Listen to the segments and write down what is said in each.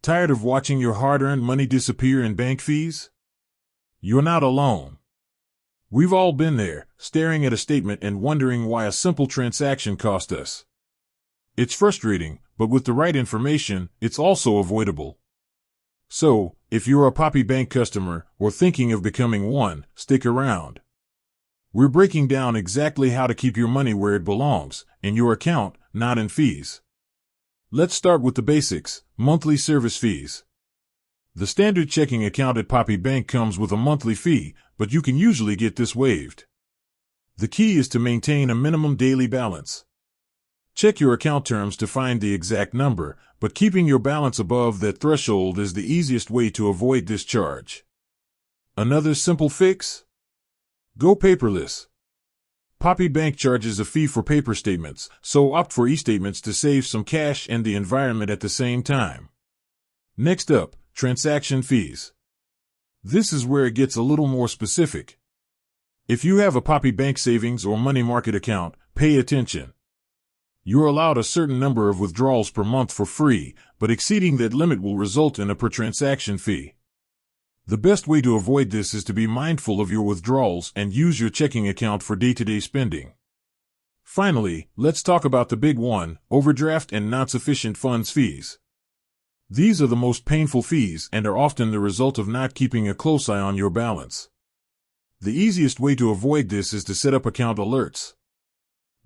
Tired of watching your hard-earned money disappear in bank fees? You're not alone. We've all been there, staring at a statement and wondering why a simple transaction cost us. It's frustrating, but with the right information, it's also avoidable. So, if you're a Poppy Bank customer or thinking of becoming one, stick around. We're breaking down exactly how to keep your money where it belongs, in your account, not in fees. Let's start with the basics: monthly service fees. The standard checking account at Poppy Bank comes with a monthly fee, but you can usually get this waived. The key is to maintain a minimum daily balance. Check your account terms to find the exact number, but keeping your balance above that threshold is the easiest way to avoid this charge. Another simple fix? Go paperless. Poppy Bank charges a fee for paper statements, so opt for e-statements to save some cash and the environment at the same time. Next up, transaction fees. This is where it gets a little more specific. If you have a Poppy Bank savings or money market account, pay attention. You're allowed a certain number of withdrawals per month for free, but exceeding that limit will result in a per-transaction fee. The best way to avoid this is to be mindful of your withdrawals and use your checking account for day-to-day spending. Finally, let's talk about the big one: overdraft and non-sufficient funds fees. These are the most painful fees and are often the result of not keeping a close eye on your balance. The easiest way to avoid this is to set up account alerts.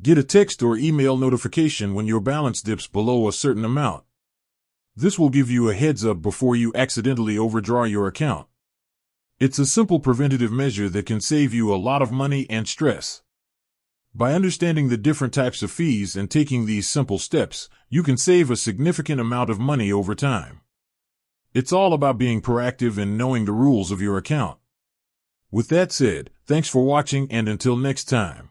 Get a text or email notification when your balance dips below a certain amount. This will give you a heads up before you accidentally overdraw your account. It's a simple preventative measure that can save you a lot of money and stress. By understanding the different types of fees and taking these simple steps, you can save a significant amount of money over time. It's all about being proactive and knowing the rules of your account. With that said, thanks for watching, and until next time.